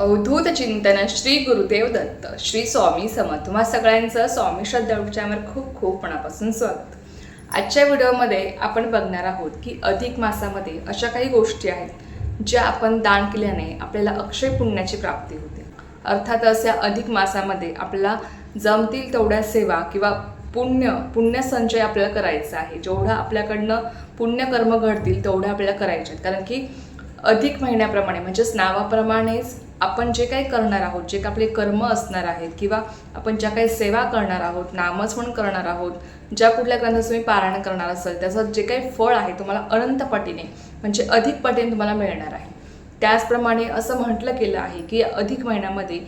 अवधूत चिंतन श्री गुरुदेव दत्त श्री स्वामी समर्थ तुम्हा सगळ्यांचं स्वामी श्रद्धा चॅनलवर खूप खूप मनापासून स्वागत. आजच्या व्हिडिओमध्ये आपण बघणार आहोत की अधिक मासामध्ये अशा काही गोष्टी आहेत ज्या आपण दान केल्याने आपल्याला अक्षय पुण्याची प्राप्ती होते. अर्थातच या अधिक मासामध्ये आपल्याला जमतील तेवढ्या सेवा किंवा पुण्य संचय आपल्याला करायचा आहे. जेवढा आपल्याकडनं पुण्यकर्म घडतील तेवढं आपल्याला करायचे आहेत. कारण की अधिक महिन्याप्रमाणे म्हणजेच नावाप्रमाणेच आपण जे काही करणार आहोत, जे काही आपले कर्म असणार आहेत किंवा आपण ज्या काही सेवा करणार आहोत, नामस्मरण करणार आहोत, ज्या कुठल्या ग्रंथाचं तुम्ही पारायण करणार असाल त्याचं जे काही फळ आहे तुम्हाला अनंत पटीने म्हणजे अधिक पटीने तुम्हाला मिळणार आहे. त्याचप्रमाणे असं म्हटलं गेलं आहे की अधिक महिन्यामध्ये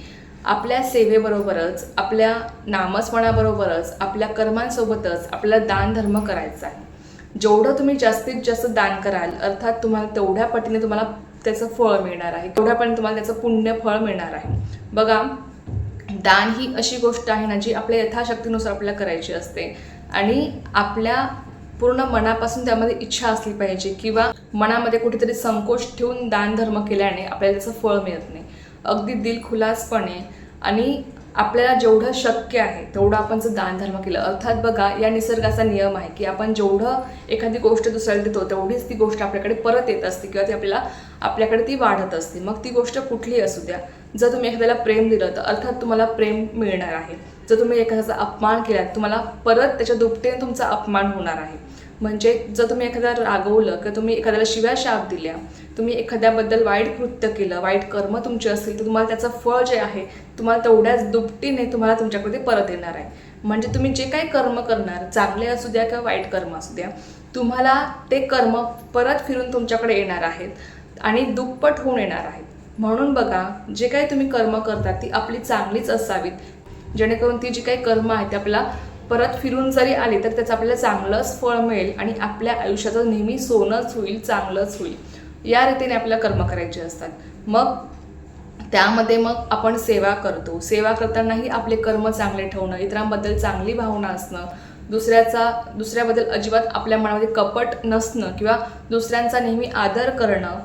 आपल्या सेवेबरोबरच आपल्या नामस्मरणाबरोबरच आपल्या कर्मांसोबतच आपल्याला दानधर्म करायचा आहे. जेवढं तुम्ही जास्तीत जास्त दान कराल अर्थात तुम्हाला तेवढ्या पटीने तुम्हाला त्याचं फळ मिळणार आहे, तेवढ्यापर्यंत तुम्हाला त्याचं पुण्य फळ मिळणार आहे. बघा, दान ही अशी गोष्ट आहे ना जी आपल्या यथाशक्तीनुसार आपल्याला करायची असते आणि आपल्या पूर्ण मनापासून त्यामध्ये इच्छा असली पाहिजे किंवा मनामध्ये कुठेतरी संकोच ठेवून दानधर्म केल्याने आपल्याला त्याचं फळ मिळत नाही. अगदी दिलखुलासपणे आणि आपल्याला जेवढं शक्य आहे तेवढं आपण जर दानधर्म केलं, अर्थात बघा या निसर्गाचा नियम आहे की आपण जेवढं एखादी गोष्ट दुसऱ्याला देतो तेवढीच ती गोष्ट आपल्याकडे परत येत असते किंवा ती आपल्याकडे ती वाढत असते. मग ती गोष्ट कुठलीही असू द्या. जर तुम्ही एखाद्याला प्रेम दिलं तर अर्थात तुम्हाला प्रेम मिळणार आहे. जर तुम्ही एखाद्याचा अपमान केला तुम्हाला परत त्याच्या दुपटीने तुमचा अपमान होणार आहे. म्हणजे जर तुम्ही एखाद्याला रागवलं किंवा तुम्ही एखाद्याला शिव्या शाप दिल्या, तुम्ही एखाद्याबद्दल वाईट कृत्य केलं, वाईट कर्म तुमचे असतील तर तुम्हाला त्याचं फळ जे आहे तुम्हाला तेवढ्याच दुपटीने तुम्हाला तुमच्याकडे परत येणार आहे. म्हणजे तुम्ही जे काही कर्म करणार, चांगले असू द्या किंवा वाईट कर्म असू द्या, तुम्हाला ते कर्म परत फिरून तुमच्याकडे येणार आहेत आणि दुप्पट होऊन येणार आहेत. म्हणून बघा, जे काही तुम्ही कर्म करतात ती आपली चांगलीच असावीत, जेणेकरून ती जी काही कर्म आहेत ते आपल्याला परत फिरून जरी आली तर त्याचं आपल्याला चांगलंच फळ मिळेल आणि आपल्या आयुष्याचं नेहमी सोनंच होईल, चांगलंच होईल. या रीतीने आपल्याला कर्म करायचे असतात. मग त्यामध्ये मग आपण सेवा करतो. सेवा करतानाही आपले कर्म चांगले ठेवणं, इतरांबद्दल चांगली भावना असणं, दुसऱ्याबद्दल अजिबात आपल्या मनामध्ये कपट नसणं किंवा दुसऱ्यांचा नेहमी आदर करणं,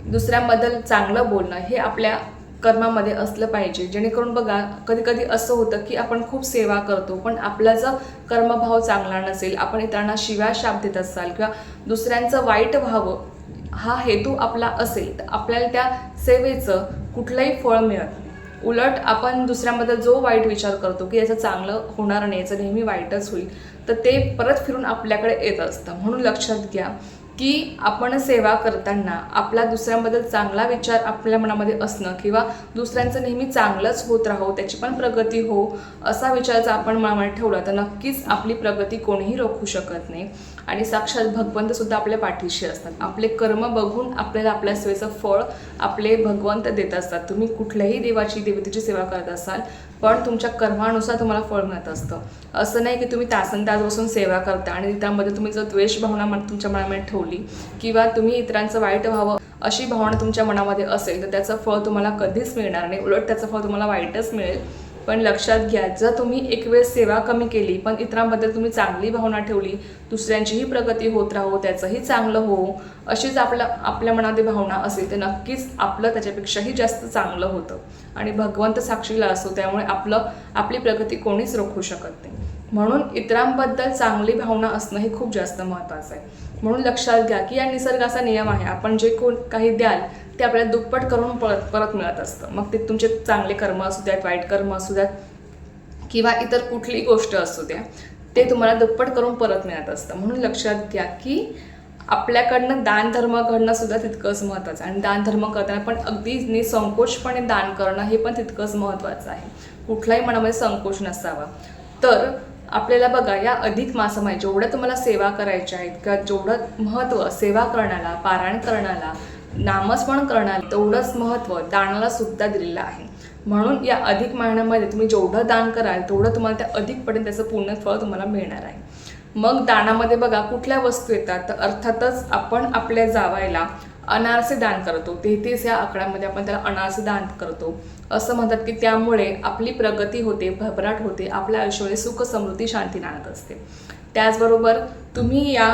दुसऱ्यांबद्दल चांगलं बोलणं हे आपल्या कर्मामध्ये असलं पाहिजे. जेणेकरून बघा, कधी कधी असं होतं की आपण खूप सेवा करतो पण आपला जर कर्मभाव चांगला नसेल, आपण इतरांना शिव्या शाप देत असाल किंवा दुसऱ्यांचं वाईट व्हावं हा हेतू आपला असेल तर आपल्याला त्या सेवेचं कुठलंही फळ मिळत नाही. उलट आपण दुसऱ्याबद्दल जो वाईट विचार करतो की याचं चांगलं होणार नाही, याचं नेहमी वाईटच होईल, तर ते परत फिरून आपल्याकडे येत असतं. म्हणून लक्षात घ्या की आपण सेवा करताना आपला दुसऱ्यांबद्दल चांगला विचार आपल्या मनामध्ये असणं किंवा दुसऱ्यांचं नेहमी चांगलंच होत राहो, त्याची पण प्रगती हो, असा विचार जर आपण मनामध्ये ठेवला तर नक्कीच आपली प्रगती कोणीही रोखू शकत नाही. आणि साक्षात भगवंतसुद्धा आपल्या पाठीशी असतात. आपले कर्म बघून आपल्याला आपल्या सेवेचं फळ आपले भगवंत देत असतात. तुम्ही कुठल्याही देवतेची सेवा करत असाल पण तुमच्या कर्मानुसार तुम्हाला फळ मिळत असतं. असं नाही की तुम्ही तासनतास बसून सेवा करता आणि त्यामध्ये तुम्ही जर द्वेष भावना तुमच्या मनामध्ये ठेवली किंवा तुम्ही इतरांचं वाईट व्हावं अशी भावना तुमच्या मनामध्ये असेल तर त्याचं फळ तुम्हाला कधीच मिळणार नाही, उलट त्याचं फळ तुम्हाला वाईटच मिळेल. पण लक्षात घ्या, जर तुम्ही एक वेळ सेवा कमी केली पण इतरांबद्दल तुम्ही चांगली भावना ठेवली, दुसऱ्यांचीही प्रगती होत राहो, त्याचंही चांगलं हो, अशीच आपल्या मनामध्ये भावना असेल तर नक्कीच आपलं त्याच्यापेक्षाही जास्त चांगलं होतं आणि भगवंत साक्षीला असतो. त्यामुळे आपली प्रगती कोणीच रोखू शकत नाही. म्हणून इतरांबद्दल चांगली भावना असणं हे खूप जास्त महत्त्वाचं आहे. म्हणून लक्षात घ्या की या निसर्गाचा नियम आहे, आपण जे काही द्याल ते आपल्याला दुप्पट करून परत मिळत असतं. मग ते तुमचे चांगले कर्म असू द्यात, वाईट कर्म असू द्यात किंवा इतर कुठलीही गोष्ट असू द्या, ते तुम्हाला दुप्पट करून परत मिळत असतं. म्हणून लक्षात घ्या की आपल्याकडनं दानधर्म घडणं सुद्धा तितकंच महत्त्वाचं आहे आणि दानधर्म करताना पण अगदी निसंकोचपणे दान करणं हे पण तितकंच महत्त्वाचं आहे. कुठलाही मनामध्ये संकोच नसावा. तर आपल्याला बघा, या अधिक मासामध्ये जेवढं तुम्हाला सेवा करायच्या आहेत किंवा जेवढं महत्त्व सेवा करण्याला, पारायण करण्याला, नामस्मरण करण्याला तेवढंच महत्त्व दानाला सुद्धा दिलेलं आहे. म्हणून या अधिक महिन्यामध्ये तुम्ही जेवढं दान कराल तेवढं तुम्हाला त्या अधिकपणे त्याचं पूर्ण फळ तुम्हाला मिळणार आहे. मग दानामध्ये बघा कुठल्या वस्तू येतात तर अर्थातच आपण आपल्या जावायला अनारसे दान करतो. 33 या आकड्यामध्ये आपण त्याला अनारसे दान करतो. असं म्हणतात की त्यामुळे आपली प्रगती होते, भरभराट होते, आपल्या आयुष्यामध्ये सुख समृद्धी शांती नांदत असते. त्याचबरोबर तुम्ही या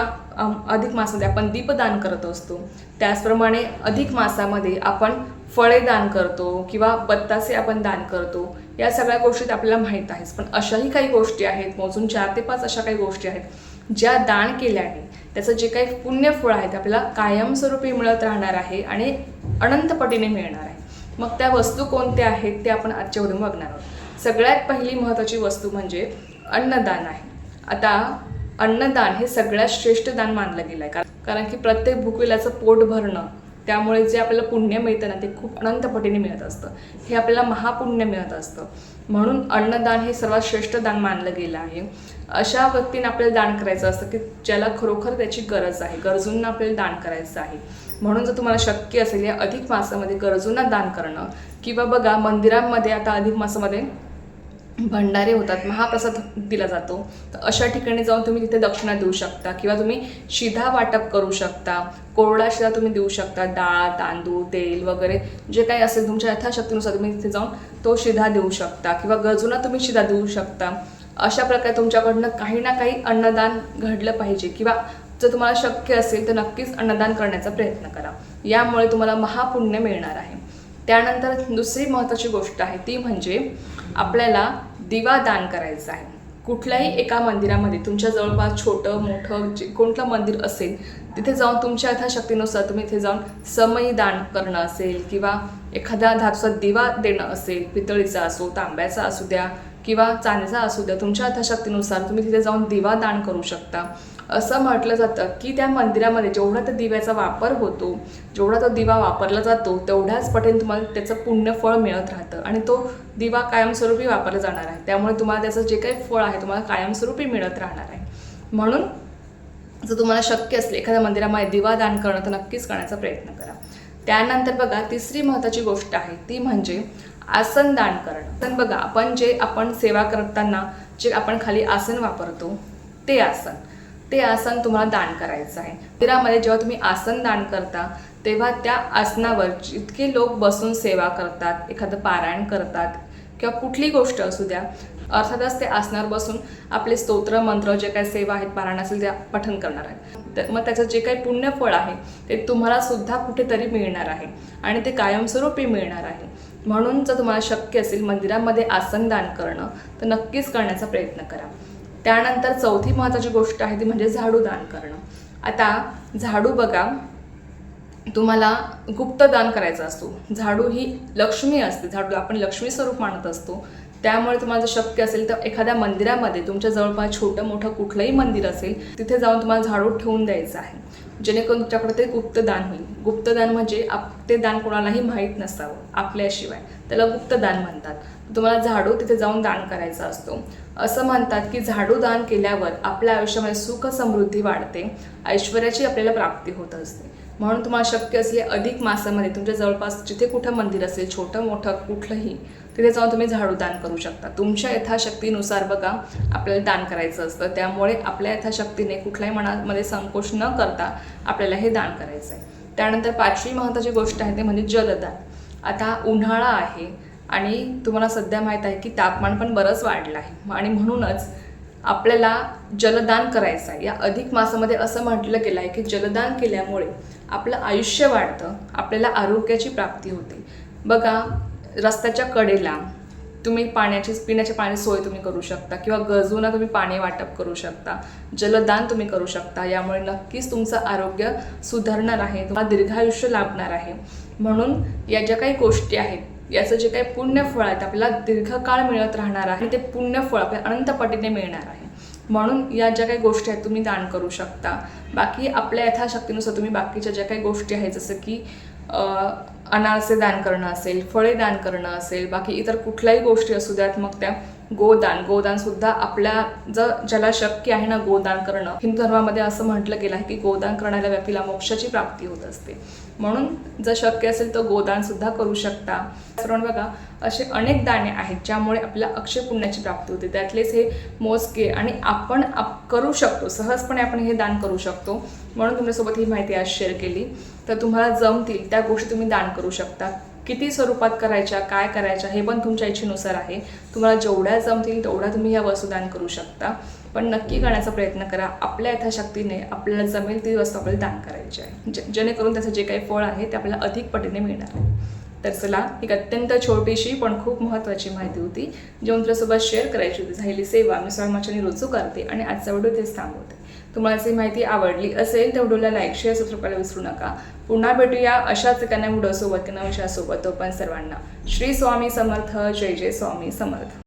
अधिक मासामध्ये आपण दीपदान करत असतो. त्याचप्रमाणे अधिक मासामध्ये आपण फळे दान करतो किंवा बत्तासे आपण दान करतो, या सगळ्या गोष्टी आपल्याला माहीत आहेच. पण अशाही काही गोष्टी आहेत, मोजून 4 ते 5 अशा काही गोष्टी आहेत ज्या दान केल्याने त्याचं जे काही पुण्यफळ आहे ते आपल्याला कायमस्वरूपी मिळत राहणार आहे आणि अनंतपटीने मिळणार आहे. मग त्या वस्तू कोणत्या आहेत ते आपण आजच्या व्हिडिओमध्ये बघणार आहोत. सगळ्यात पहिली महत्त्वाची वस्तू म्हणजे अन्नदान आहे. आता अन्नदान हे सगळ्यात श्रेष्ठ दान मानलं गेलं आहे, कारण की प्रत्येक भुकेल्याचं पोट भरणं, त्यामुळे जे आपल्याला पुण्य मिळतं ना ते खूप अनंतपटीने मिळत असतं. हे आपल्याला महापुण्य मिळत असतं. म्हणून अन्नदान हे सर्वात श्रेष्ठ दान मानलं गेलं आहे. अशा व्यक्तींना आपल्याला दान करायचं असतं की ज्याला खरोखर त्याची गरज आहे, गरजूंना आपल्याला दान करायचं आहे. म्हणून जर तुम्हाला शक्य असेल या अधिक मासामध्ये गरजूंना दान करणं, किंवा बघा मंदिरांमध्ये आता अधिक मासामध्ये भंडारे होतात, महाप्रसाद दिला जातो, तर अशा ठिकाणी जाऊन तुम्ही तिथे दक्षिणा देऊ शकता किंवा तुम्ही शिधा वाटप करू शकता. कोरडा शिधा तुम्ही देऊ शकता, डाळ, तांदूळ, तेल वगैरे जे काही असेल तुमच्या यथाशक्तीनुसार तुम्ही तिथे जाऊन तो शिधा देऊ शकता किंवा गरजूंना तुम्ही शिधा देऊ शकता. अशा प्रकारे तुमच्याकडनं काही ना काही अन्नदान घडलं पाहिजे, किंवा जर तुम्हाला शक्य असेल तर नक्कीच अन्नदान करण्याचा प्रयत्न करा. यामुळे तुम्हाला महापुण्य मिळणार आहे. त्यानंतर दुसरी महत्त्वाची गोष्ट आहे ती म्हणजे आपल्याला दिवा दान करायचा आहे. कुठल्याही एका मंदिरामध्ये तुमच्या जवळपास छोटं मोठं जे कोणतं मंदिर असेल तिथे जाऊन तुमच्या यथाशक्तीनुसार तुम्ही इथे जाऊन समई दान करणं असेल किंवा एखादा धातूचा दिवा देणं असेल, पितळीचा असो, तांब्याचा असू द्या किंवा चांदीचा असू द्या, तुमच्या यथाशक्तीनुसार तुम्ही तिथे जाऊन दिवा दान करू शकता. असं म्हटलं जातं की त्या मंदिरामध्ये जेवढा त्या दिव्याचा वापर होतो, जेवढा तो दिवा वापरला जातो तेवढ्याच पटीने तुम्हाला त्याचं पुण्यफळ मिळत राहतं आणि तो दिवा कायमस्वरूपी वापरला जाणार आहे. त्यामुळे तुम्हाला त्याचं जे काही फळ आहे तुम्हाला कायमस्वरूपी मिळत राहणार आहे. म्हणून जर तुम्हाला शक्य असेल एखाद्या मंदिरामध्ये दिवा दान करणं तर नक्कीच करण्याचा प्रयत्न करा. त्यानंतर बघा तिसरी महत्त्वाची गोष्ट आहे ती म्हणजे आसन दान करणं. तर बघा आपण सेवा करताना जे आपण खाली आसन वापरतो ते आसन तुम्हाला दान करायचं आहे. मंदिरामध्ये जेव्हा तुम्ही आसन दान करता तेव्हा त्या आसनावर जितके लोक बसून सेवा करतात, एखादं पारायण करतात किंवा कुठली गोष्ट असू द्या, अर्थातच ते आसनावर बसून आपले स्तोत्र मंत्र जे काही सेवा आहेत, पारायण असेल त्या पठण करणार आहेत. मग त्याचं जे काही पुण्यफळ आहे ते तुम्हाला सुद्धा कुठेतरी मिळणार आहे आणि ते कायमस्वरूपी मिळणार आहे. म्हणून जर तुम्हाला शक्य असेल मंदिरामध्ये आसन दान करणं तर नक्कीच करण्याचा प्रयत्न करा. त्यानंतर चौथी महत्त्वाची गोष्ट आहे ती म्हणजे झाडू दान करणं. आता झाडू बघा, तुम्हाला गुप्त दान करायचा असतो. झाडू ही लक्ष्मी असते, झाडू आपण लक्ष्मी स्वरूप मानत असतो. त्यामुळे तुम्हाला जर शक्य असेल तर एखाद्या मंदिरामध्ये तुमच्या जवळपास छोटं मोठं कुठलंही मंदिर असेल तिथे जाऊन तुम्हाला झाडू ठेवून द्यायचं आहे, जेणेकरून तुमच्याकडे ते गुप्तदान होईल. गुप्तदान म्हणजे ते दान कोणालाही माहीत नसावं आपल्याशिवाय, त्याला गुप्तदान म्हणतात. तुम्हाला झाडू तिथे जाऊन दान करायचा असतो. असं म्हणतात की झाडू दान केल्यावर आपल्या आयुष्यामध्ये सुख समृद्धी वाढते, ऐश्वर्याची आपल्याला प्राप्ती होत असते. म्हणून तुम्हाला शक्य असले अधिक मासामध्ये तुमच्या जवळपास जिथे कुठं मंदिर असेल, छोटं मोठं कुठलंही, तिथे जाऊन तुम्ही झाडू दान करू शकता. तुमच्या यथाशक्तीनुसार बघा आपल्याला दान करायचं असतं. त्यामुळे आपल्या यथाशक्तीने कुठल्याही मनामध्ये संकोच न करता आपल्याला हे दान करायचं आहे. त्यानंतर पाचवी महत्त्वाची गोष्ट आहे ते म्हणजे जलदान. आता उन्हाळा आहे आणि तुम्हाला सध्या माहीत आहे की तापमान पण बरंच वाढलं आहे आणि म्हणूनच आपल्याला जलदान करायचं आहे. या अधिक मासामध्ये असं म्हटलं गेलं आहे की जलदान केल्यामुळे आपलं आयुष्य वाढतं, आपल्याला आरोग्याची प्राप्ती होते. बघा रस्त्याच्या कडेला तुम्ही पिण्याची पाणी सोय तुम्ही करू शकता किंवा गरजूंना तुम्ही पाणी वाटप करू शकता, जलदान तुम्ही करू शकता. यामुळे नक्कीच तुमचं आरोग्य सुधारणार आहे, तुम्हाला दीर्घायुष्य लाभणार आहे. म्हणून या ज्या काही गोष्टी आहेत याचं जे काही पुण्यफळ आहे ते आपल्याला दीर्घकाळ मिळत राहणार आहे. ते पुण्यफळ आपल्याला अनंतपटीने मिळणार आहे. म्हणून या ज्या काही गोष्टी आहेत तुम्ही दान करू शकता. बाकी आपल्या यथाशक्तीनुसार तुम्ही बाकीच्या ज्या काही गोष्टी आहेत जसं की अनारसे दान करणं असेल, फळे दान करणं असेल, बाकी इतर कुठल्याही गोष्टी असू द्यात, मग त्या गोदानसुद्धा आपल्या ज्याला शक्य आहे ना गोदान करणं. हिंदू धर्मामध्ये असं म्हटलं गेलं आहे की गोदान करणाऱ्या व्यक्तीला मोक्षाची प्राप्ती होत असते. म्हणून जर शक्य असेल तर गोदानसुद्धा करू शकता. सर्वांना बघा असे अनेक दाने आहेत ज्यामुळे आपल्याला अक्षय पुण्याची प्राप्ती होते. त्यातलेच हे मोजके आणि आपण करू शकतो, सहजपणे आपण हे दान करू शकतो. म्हणून तुमच्यासोबत ही माहिती आज शेअर केली. तर तुम्हाला जमतील त्या गोष्टी तुम्ही दान करू शकता. किती स्वरूपात करायच्या, काय करायच्या हे पण तुमच्या इच्छेनुसार आहे. तुम्हाला जेवढ्या जमतील तेवढ्या तुम्ही या वस्तू दान करू शकता. पण नक्की करण्याचा प्रयत्न करा. आपल्या यथाशक्तीने आपल्याला जमेल ती वस्तू आपल्याला दान करायची आहे, जेणेकरून त्याचं जे काही फळ आहे ते आपल्याला अधिक पटीने मिळणार आहे. तर चला, एक अत्यंत छोटीशी पण खूप महत्त्वाची माहिती होती जी तुमच्यासोबत शेअर करायची होती. झालेली सेवा मी स्वामीचरणी रुजू करते आणि आजचा व्हिडिओ इथेच थांबवते. तुम्हाला ही माहिती आवडली असेल तर व्हिडिओला लाईक शेअर सबस्क्राईब करायला विसरू नका. पुन्हा भेटूया अशाच एका नव्या व्हिडिओसोबत किंवा विषयासोबत. तोपर्यंत सर्वांना श्री स्वामी समर्थ. जय जय स्वामी समर्थ.